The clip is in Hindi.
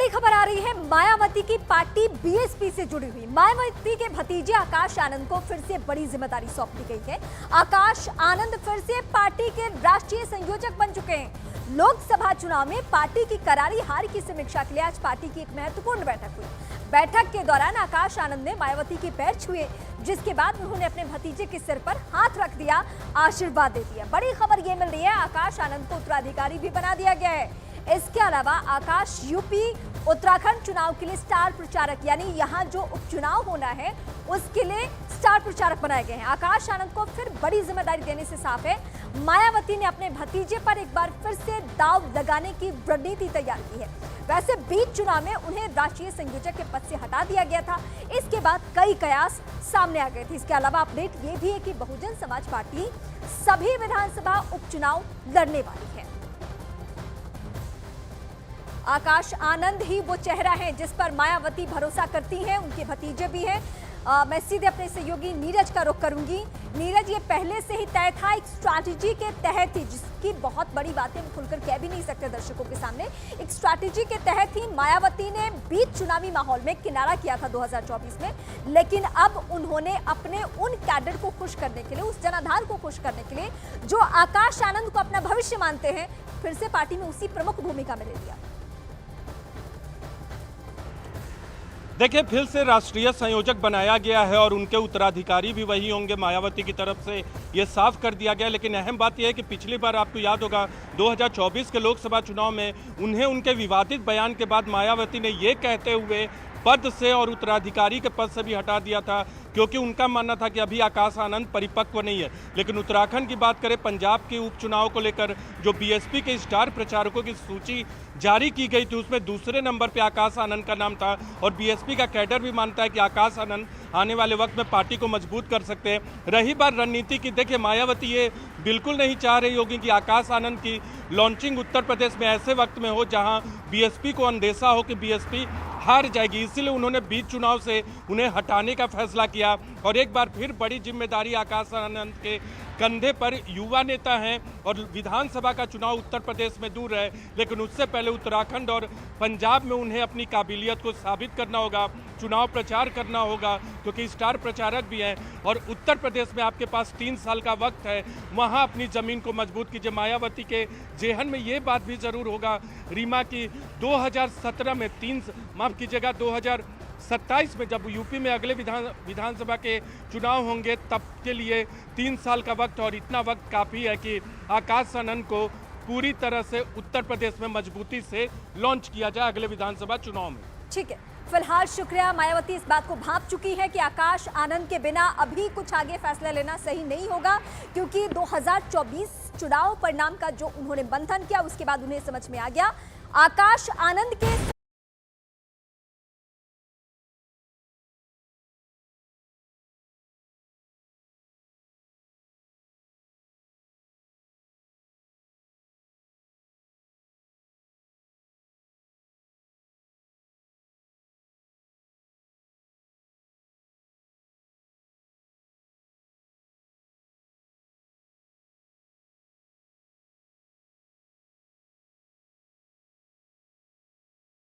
खबर आ रही है मायावती की पार्टी बीएसपी से जुड़ी हुई। मायावती के भतीजे आकाश आनंद को फिर से बड़ी जिम्मेदारी सौंप दी गई है। आकाश आनंद फिर से पार्टी के राष्ट्रीय संयोजक बन चुके हैं। लोकसभा चुनाव में पार्टी की करारी हार की समीक्षा के लिए आज पार्टी की एक महत्वपूर्ण बैठक हुई। बैठक के दौरान आकाश आनंद ने मायावती के पैर छुए, जिसके बाद उन्होंने अपने भतीजे के सिर पर हाथ रख दिया, आशीर्वाद दे दिया। बड़ी खबर ये मिल रही है, आकाश आनंद को उत्तराधिकारी भी बना दिया गया है। इसके अलावा आकाश यूपी उत्तराखंड चुनाव के लिए स्टार प्रचारक, यानी यहाँ जो उपचुनाव होना है उसके लिए स्टार प्रचारक बनाए गए हैं। आकाश आनंद को फिर बड़ी जिम्मेदारी देने से साफ है मायावती ने अपने भतीजे पर एक बार फिर से दांव लगाने की रणनीति तैयार की है। वैसे बीच चुनाव में उन्हें राष्ट्रीय संयोजक के पद से हटा दिया गया था। इसके बाद कई कयास सामने आ गए थे। इसके अलावा अपडेट ये भी है कि बहुजन समाज पार्टी सभी विधानसभा उपचुनाव लड़ने वाली है। आकाश आनंद ही वो चेहरा है जिस पर मायावती भरोसा करती हैं। उनके भतीजे भी हैं। मैं सीधे अपने सहयोगी नीरज का रुख करूंगी। नीरज, ये पहले से ही तय था, एक स्ट्रैटेजी के तहत थी, जिसकी बहुत बड़ी बातें खुलकर कह भी नहीं सकते दर्शकों के सामने। एक स्ट्रैटेजी के तहत ही मायावती ने बीच चुनावी माहौल में किनारा किया था 2024 में, लेकिन अब उन्होंने अपने उन कैडर को खुश करने के लिए, उस जनाधार को खुश करने के लिए जो आकाश आनंद को अपना भविष्य मानते हैं, फिर से पार्टी में उसी प्रमुख भूमिका में ले लिया। देखिए, फिर से राष्ट्रीय संयोजक बनाया गया है और उनके उत्तराधिकारी भी वही होंगे। मायावती की तरफ से ये साफ कर दिया गया। लेकिन अहम बात यह है कि पिछली बार आपको याद होगा 2024 के लोकसभा चुनाव में उन्हें उनके विवादित बयान के बाद मायावती ने ये कहते हुए पद से और उत्तराधिकारी के पद से भी हटा दिया था, क्योंकि उनका मानना था कि अभी आकाश आनंद परिपक्व नहीं है। लेकिन उत्तराखंड की बात करें, पंजाब के उपचुनाव को लेकर जो बीएसपी के स्टार प्रचारकों की सूची जारी की गई थी, उसमें दूसरे नंबर पे आकाश आनंद का नाम था और बीएसपी का कैडर भी मानता है कि आकाश आनंद आने वाले वक्त में पार्टी को मजबूत कर सकते हैं। रही बात रणनीति की, देखिए मायावती ये बिल्कुल नहीं चाह रही होगी कि आकाश आनंद की लॉन्चिंग उत्तर प्रदेश में ऐसे वक्त में हो जहां बीएसपी को अंदेशा हो कि बीएसपी हार जाएगी। इसीलिए उन्होंने बीच चुनाव से उन्हें हटाने का फैसला किया और एक बार फिर बड़ी जिम्मेदारी आकाश आनंद के कंधे पर। युवा नेता हैं और विधानसभा का चुनाव उत्तर प्रदेश में दूर है, लेकिन उससे पहले उत्तराखंड और पंजाब में उन्हें अपनी काबिलियत को साबित करना होगा, चुनाव प्रचार करना होगा, क्योंकि स्टार प्रचारक भी हैं। और उत्तर प्रदेश में आपके पास 3 साल का वक्त है, वहाँ अपनी ज़मीन को मजबूत कीजिए। मायावती के जेहन में ये बात भी ज़रूर होगा रीमा की 2017 में 2027 में जब यूपी में अगले विधानसभा के चुनाव होंगे, तब के लिए 3 साल का वक्त, और इतना वक्त काफ़ी है कि आकाश आनंद को पूरी तरह से उत्तर प्रदेश में मजबूती से लॉन्च किया जाए अगले विधानसभा चुनाव में। ठीक है, फिलहाल शुक्रिया। मायावती इस बात को भांप चुकी है कि आकाश आनंद के बिना अभी कुछ आगे फैसला लेना सही नहीं होगा, क्योंकि 2024 चुनाव परिणाम का जो उन्होंने मंथन किया उसके बाद उन्हें समझ में आ गया आकाश आनंद के